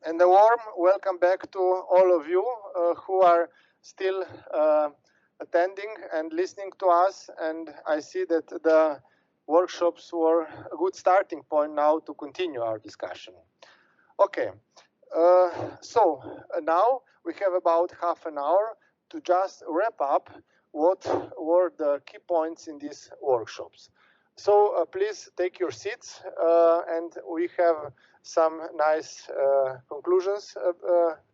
And a warm welcome back to all of you who are still attending and listening to us. And I see that the workshops were a good starting point now to continue our discussion. Okay, so now we have about half an hour to just wrap up what were the key points in these workshops. So please take your seats and we have some nice conclusions,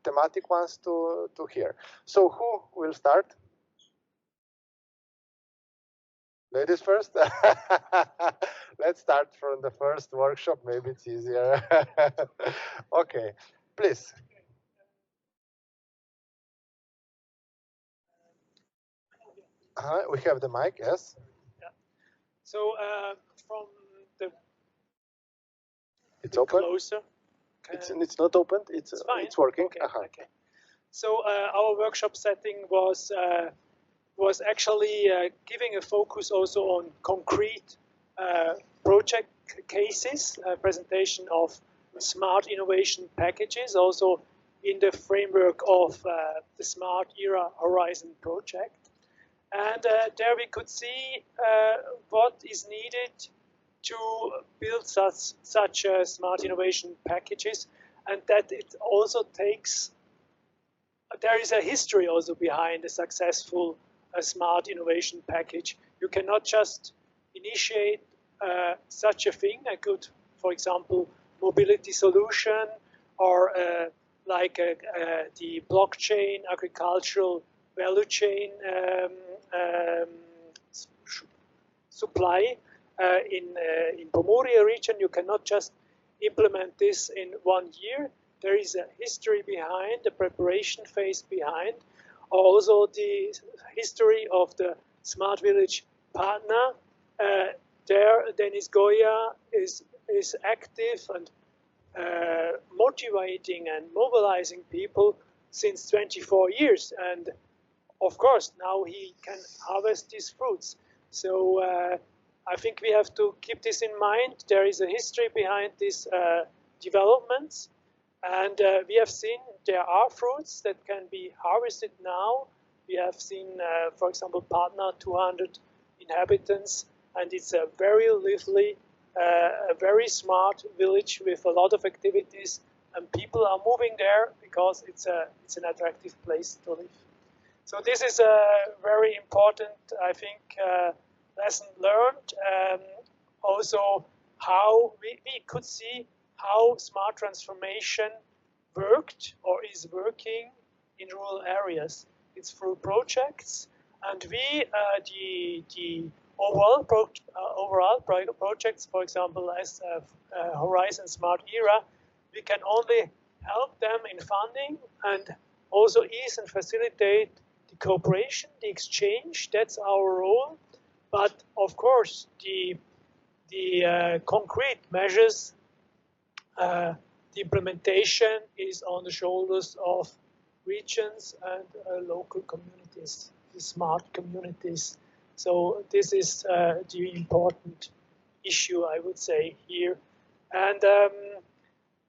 thematic ones to hear. So who will start? Ladies first? Let's start from the first workshop, maybe it's easier. Okay, please. We have the mic, yes. Yeah. So from the it's open. Closer. It's not opened. It's fine. It's working. Okay. Okay. So our workshop setting was actually giving a focus also on concrete project cases, presentation of smart innovation packages, also in the framework of the Smart Era Horizon project. And there we could see what is needed to build such smart innovation packages, and that it also takes, there is a history also behind a successful smart innovation package. You cannot just initiate such a thing, a good, for example, mobility solution, or like the blockchain agricultural value chain supply in Pomoria region. You cannot just implement this in 1 year. There is a history behind, a preparation phase behind. Also the history of the Smart Village partner. There, Denis Goya is active and motivating and mobilizing people since 24 years. And of course, now he can harvest these fruits. So I think we have to keep this in mind. There is a history behind these developments. And we have seen there are fruits that can be harvested now. We have seen, for example, Patna, 200 inhabitants, and it's a very lively, a very smart village with a lot of activities, and people are moving there because it's an attractive place to live. So this is a very important, I think, lesson learned. Also, how we could see how smart transformation worked or is working in rural areas. It's through projects, and we the overall projects, for example, as Horizon Smart Era, we can only help them in funding and also ease and facilitate the cooperation, the exchange. That's our role. But of course, the concrete measures, the implementation is on the shoulders of regions and local communities, the smart communities. So this is the important issue, I would say, here. And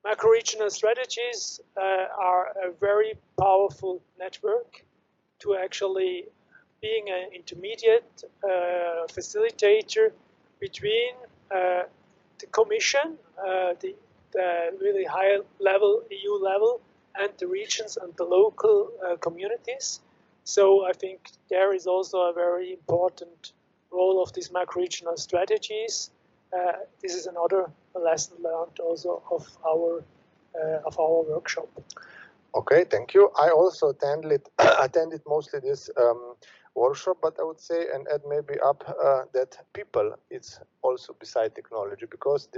macro-regional strategies are a very powerful network to actually being an intermediate facilitator between the Commission, the really high level, EU level, and the regions and the local communities. So I think there is also a very important role of these macro-regional strategies. This is another lesson learned also of our workshop. Okay, thank you. I also attended mostly this workshop, but I would say and add maybe up that people is also beside technology, because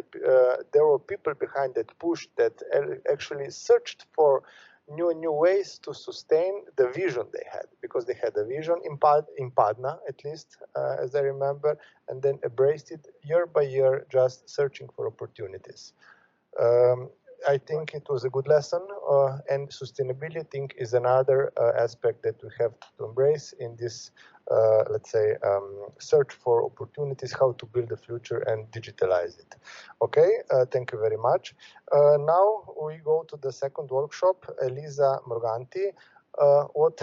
there were people behind that push that actually searched for new ways to sustain the vision they had, because they had a vision in Padna, at least as I remember, and then embraced it year by year, just searching for opportunities. I think it was a good lesson, and sustainability is another aspect that we have to embrace in this, let's say, search for opportunities, how to build the future and digitalize it. Okay, thank you very much. Now we go to the second workshop. Elisa Morganti, what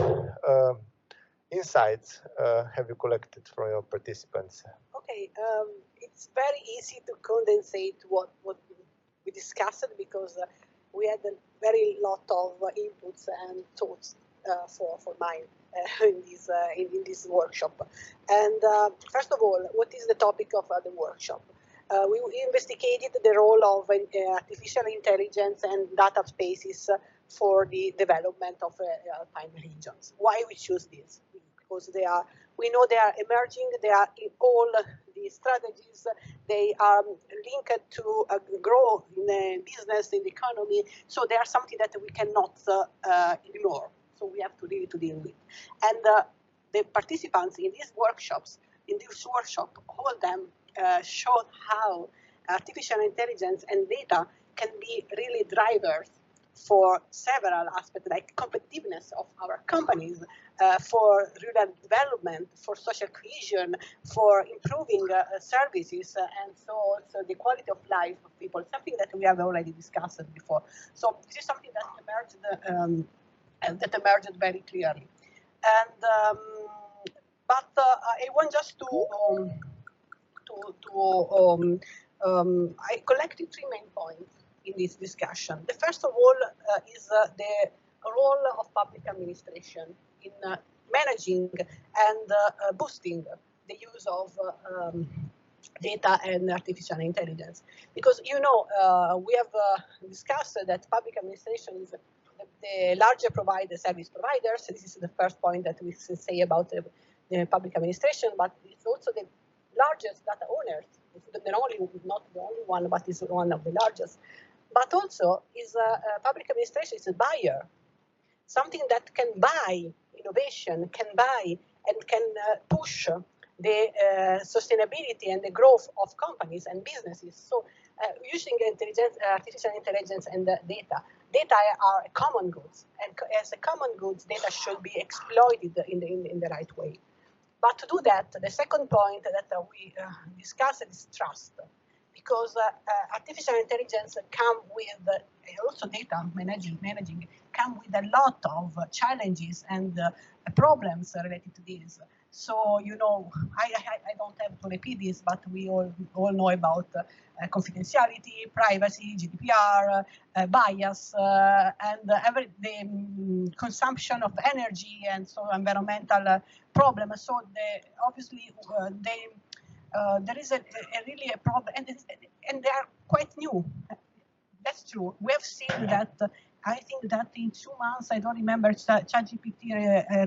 insights have you collected from your participants? Okay, it's very easy to condensate what we discussed, because we had a very lot of inputs and thoughts for mine in this workshop. And first of all, what is the topic of the workshop? We investigated the role of artificial intelligence and data spaces for the development of alpine regions. Why we choose this? Because we know they are emerging, they are in all the strategies, they are linked to growth in the business, in the economy, so they are something that we cannot ignore, so we have to really to deal with. And the participants in this workshop, all of them showed how artificial intelligence and data can be really drivers for several aspects, like competitiveness of our companies, for rural development, for social cohesion, for improving services, and so also the quality of life of people, something that we have already discussed before. So this is something that emerged very clearly. And but I want just I collected 3 main points in this discussion. The first of all is the role of public administration in managing and boosting the use of data and artificial intelligence. Because, you know, we have discussed that public administration is the larger service providers. This is the first point that we say about the public administration, but it's also the largest data owners. It's not the only one, but it's one of the largest. But also, public administration is a buyer, something that can buy innovation, can buy and can push the sustainability and the growth of companies and businesses. So using artificial intelligence and data are common goods, and as a common goods, data should be exploited in the right way. But to do that, the second point that we discussed is trust, because artificial intelligence come with, also data managing come with a lot of challenges and problems related to this. So, you know, I don't have to repeat this, but we all know about confidentiality, privacy, GDPR, bias, and the consumption of energy, and so environmental problems. So obviously there is really a problem, and they are quite new. That's true. We have seen that. I think that in 2 months, I don't remember, ChatGPT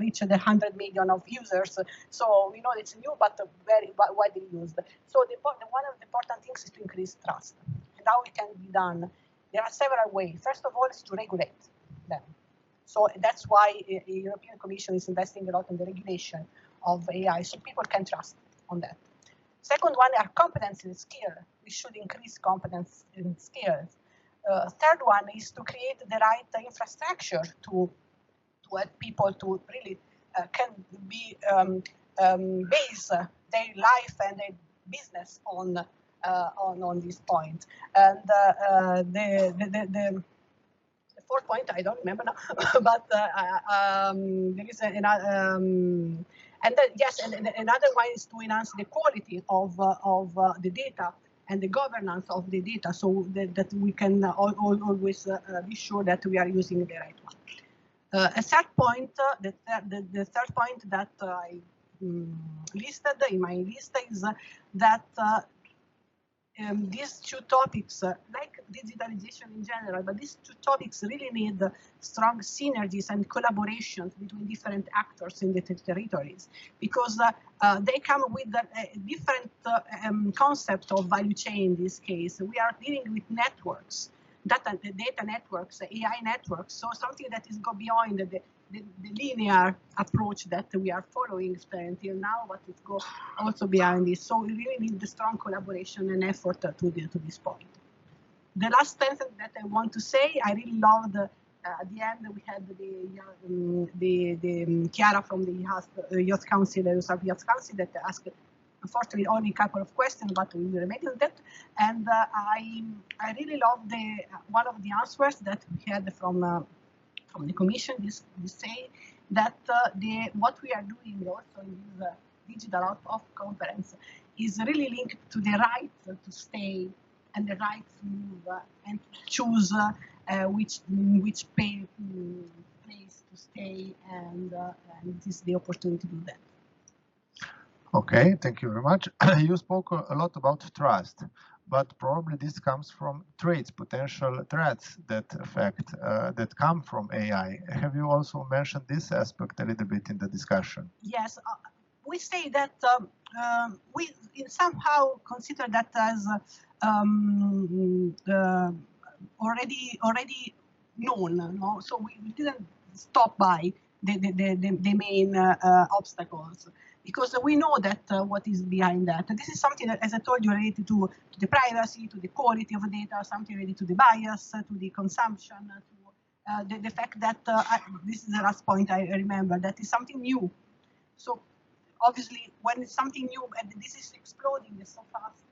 reached 100 million of users. So we know it's new, but very widely used. So one of the important things is to increase trust. And how it can be done? There are several ways. First of all, is to regulate them. So that's why the European Commission is investing a lot in the regulation of AI, so people can trust on that. Second one are competence and skill. We should increase competence and skills. Third one is to create the right infrastructure to help people to really can be base their life and their business on this point. And the fourth point I don't remember now, but there is another. And then, yes, and another one is to enhance the quality of the data and the governance of the data, so that we can always be sure that we are using the right one. A third point, the third point that I listed in my list is that these 2 topics, like digitalization in general, but these 2 topics really need strong synergies and collaborations between different actors in the territories, because they come with a different concept of value chain in this case. We are dealing with networks, data networks, AI networks, so something that is go beyond the linear approach that we are following until now, but it goes also beyond this. So we really need the strong collaboration and effort to this point. the last sentence that I want to say, I really loved. At the end, we had the Chiara from the Youth Council, Youth Council, that asked, unfortunately, only a couple of questions, but we will remain on that. And I really love one of the answers that we had from the Commission. This say that what we are doing also in this digital out of conference is really linked to the right to stay and the right to move and choose which place to stay, and this is the opportunity to do that. Okay, thank you very much. You spoke a lot about trust, but probably this comes from threats, potential threats that affect, that come from AI. Have you also mentioned this aspect a little bit in the discussion? Yes, we say that we somehow consider that as already known, no? So we didn't stop by the main obstacles, because we know that what is behind that. And this is something that, as I told you, related to the privacy, to the quality of data, something related to the bias, to the consumption, to the fact that this is the last point I remember, that is something new. So obviously, when it's something new and this is exploding so fast,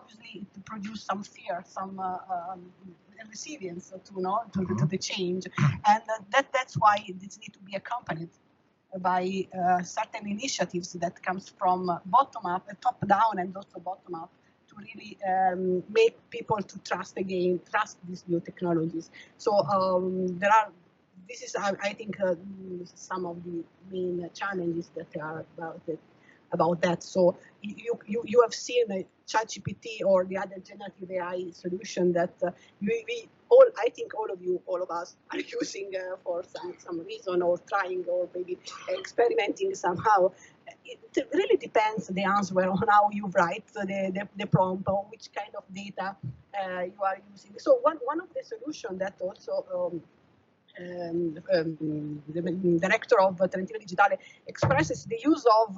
obviously it produces some fear, some resilience to the change, and that's why this needs to be accompanied by certain initiatives that comes from bottom up, top down, and also bottom up, to really make people to trust these new technologies. So this is, I think, some of the main challenges that are about that. So you have seen ChatGPT or the other generative AI solution that I think all of us are using for some reason, or trying, or maybe experimenting somehow. It really depends the answer on how you write the prompt, or which kind of data you are using. So one of the solutions that also the director of Trentino Digitale expresses the use of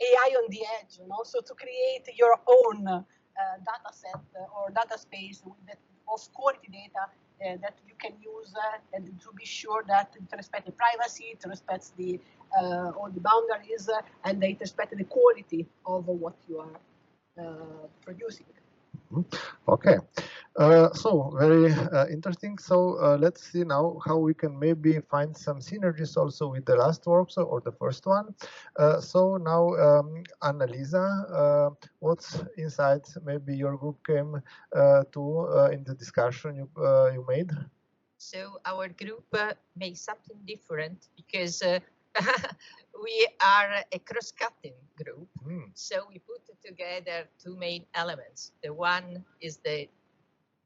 AI on the edge, so to create your own data set or data space of quality data that you can use and to be sure that it respects the privacy, it respects all the boundaries, and it respects the quality of what you are producing. Okay, so very interesting. So let's see now how we can maybe find some synergies also with the last workshop or the first one. So now, Annalisa, what's insights maybe your group came to in the discussion you made? So our group made something different because we are a cross-cutting group. So we put together two main elements. The one is the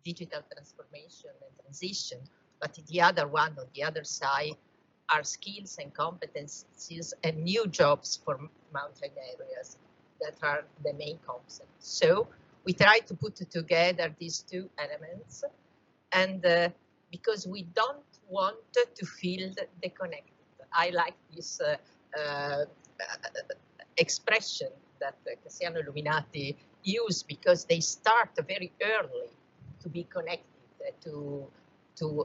digital transformation and transition, but the other one on the other side are skills and competencies and new jobs for mountain areas that are the main concept. So we try to put together these two elements, and because we don't want to feel disconnected. I like this expression that Cassiano Illuminati used, because they start very early to be connected, to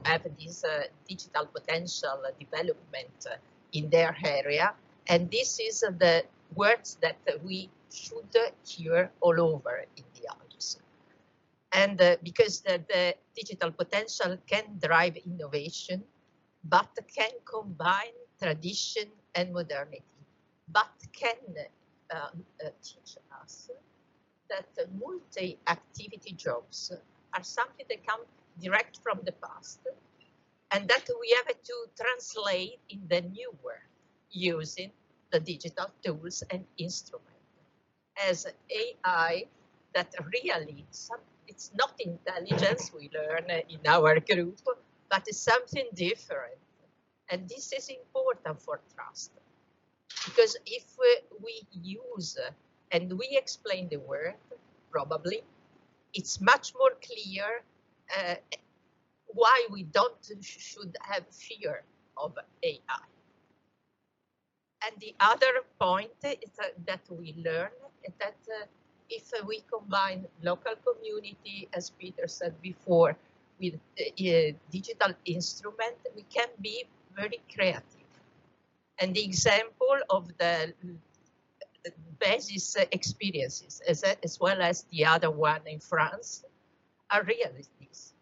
have this digital potential development in their area. And this is the words that we should hear all over in the Alps. And because the digital potential can drive innovation, but can combine tradition and modernity, but can teach us that multi-activity jobs are something that come direct from the past, and that we have to translate in the new world using the digital tools and instruments. As AI, that really, it's not intelligence we learn in our group, but it's something different. And this is important for trust, because if we use and we explain the word, probably it's much more clear why we should have fear of AI. And the other point is that we learn that if we combine local community, as Peter said before, with digital instrument, we can be very creative. And the example of the basis experiences, as well as the other one in France, are really this.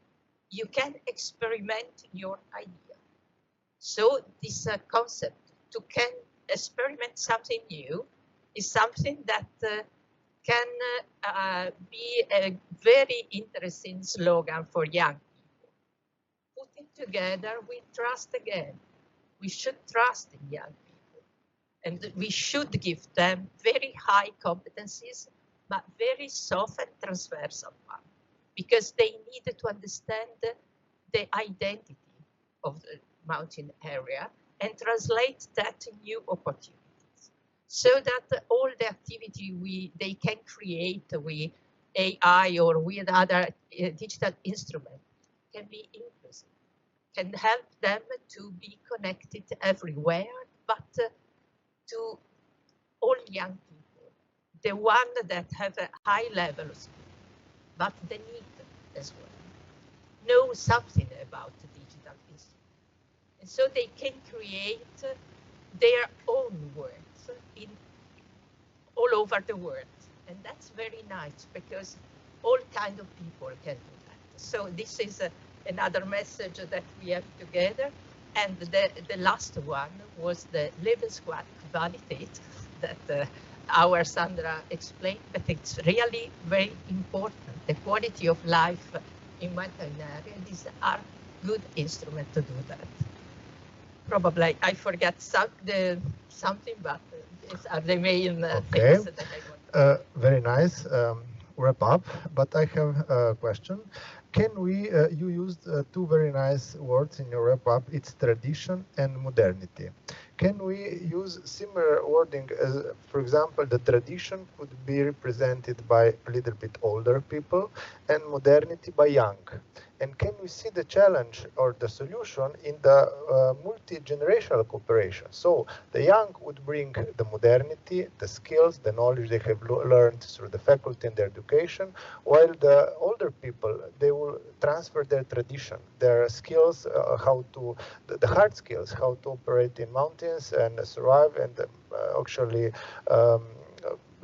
You can experiment your idea. So this concept to can experiment something new is something that can be a very interesting slogan for young people. Putting together, we trust again. We should trust in young people. And we should give them very high competencies, but very soft and transversal one, because they need to understand the identity of the mountain area and translate that to new opportunities, so that all the activity they can create with AI or with other digital instruments can be inclusive, can help them to be connected everywhere, but to all young people, the one that have a high level of skill, but they need as well know something about the digital instrument. And so they can create their own words all over the world. And that's very nice, because all kinds of people can do that. So this is another message that we have together. And the last one was the Lebensqualität that our Sandra explained, but it's really very important. The quality of life in mountain area, these are good instruments to do that. Probably I forget something, but these are the main things that I want. Very nice wrap up, but I have a question. Can we, you used two very nice words in your wrap up, it's tradition and modernity. Can we use similar wording as, for example, the tradition could be represented by a little bit older people and modernity by young? And can we see the challenge or the solution in the multi-generational cooperation? So the young would bring the modernity, the skills, the knowledge they have learned through the faculty and their education, while the older people, they will transfer their tradition, their skills, the hard skills, how to operate in mountains and survive and actually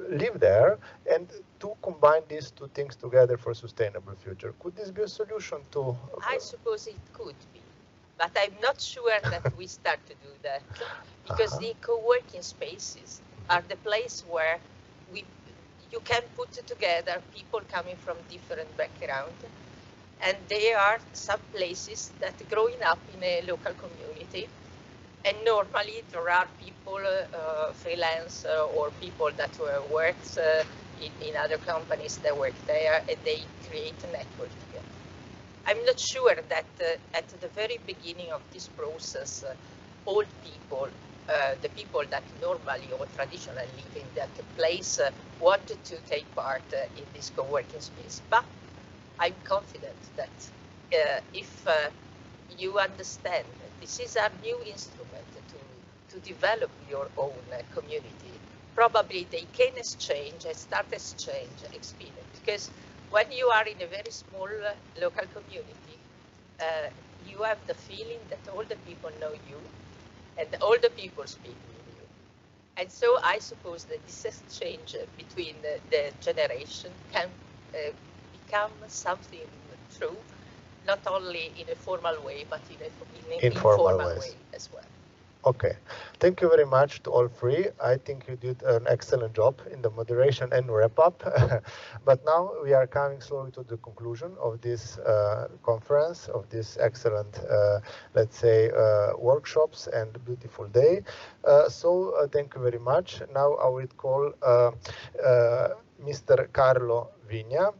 live there, and to combine these two things together for a sustainable future. Could this be a solution to? I suppose it could be, but I'm not sure that we start to do that, because the co-working spaces are the place where you can put together people coming from different backgrounds, and there are some places that growing up in a local community. And normally there are people, freelance or people that work in other companies that work there, and they create a network together. I'm not sure that at the very beginning of this process, all people, the people that normally or traditionally live in that place wanted to take part in this co-working space. But I'm confident that if you understand this is a new instrument to develop your own community, probably they can start exchange experience. Because when you are in a very small local community, you have the feeling that all the people know you and all the people speak with you. And so I suppose that this exchange between the generation can become something true, not only in a formal way, but in an informal way as well. Okay, thank you very much to all three. I think you did an excellent job in the moderation and wrap up. But now we are coming slowly to the conclusion of this conference, of this excellent, let's say, workshops and beautiful day. So thank you very much. Now I will call Mr. Carlo Vigna,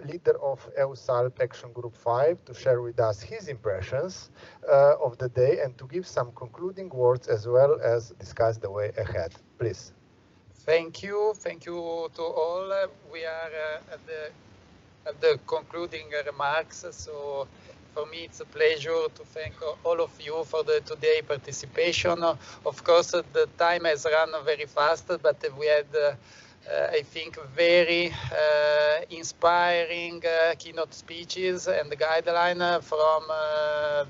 leader of EUSALP Action Group 5, to share with us his impressions of the day and to give some concluding words as well as discuss the way ahead. Please. Thank you to all. We are at the concluding remarks. So for me, it's a pleasure to thank all of you for the today participation. Of course, the time has run very fast, but we had I think, very inspiring keynote speeches and guidelines from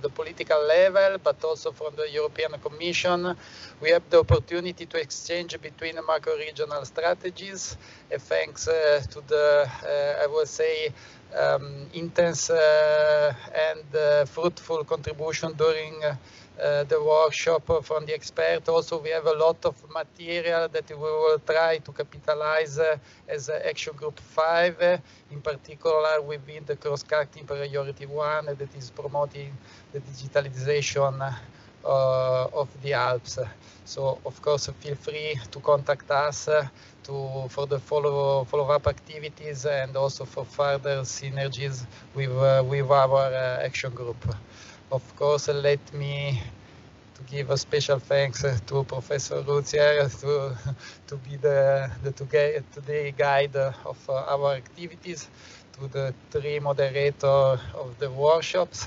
the political level, but also from the European Commission. We have the opportunity to exchange between macro-regional strategies, thanks to the, I would say, intense and fruitful contribution during the workshop from the expert. Also, we have a lot of material that we will try to capitalize as Action Group 5, in particular within the cross-cutting priority 1 that is promoting the digitalization of the Alps. So, of course, feel free to contact us for the follow-up activities and also for further synergies with our action group. Of course, let me to give a special thanks to Professor Ruzier to be today guide of our activities, to the 3 moderators of the workshops,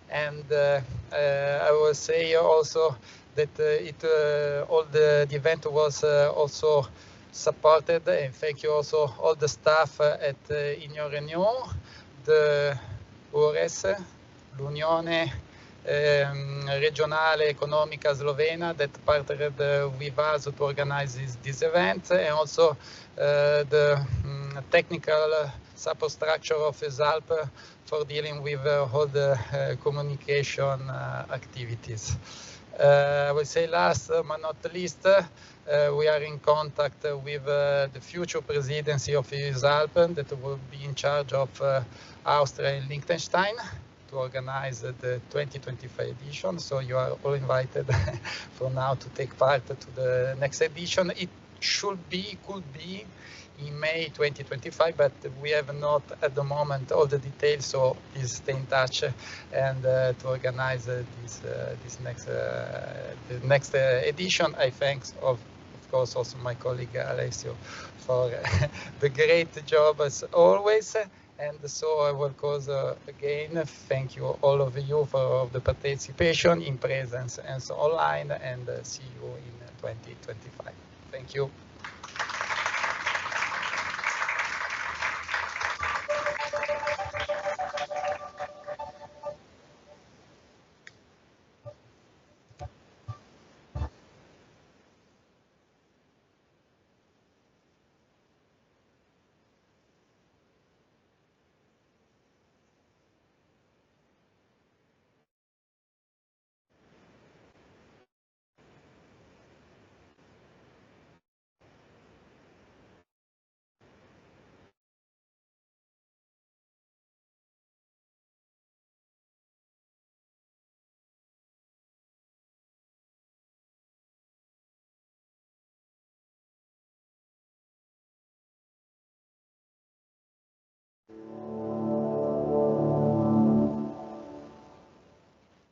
and I will say also that all the event was also supported, and thank you also all the staff at Igno Renew, the URS, l'Unione Regionale Economica Slovena that partnered with us to organize this event, and also the technical support structure of ESALP for dealing with all the communication activities. I will say last but not least, we are in contact with the future presidency of ESALP that will be in charge of Austria and Liechtenstein to organize the 2025 edition. So you are all invited for now to take part to the next edition. It could be in May 2025, but we have not at the moment all the details, so please stay in touch and to organize this next edition. I thanks of course also my colleague Alessio for the great job as always. And so I will close again. Thank you all of you for the participation in presence and so online, and see you in 2025. Thank you.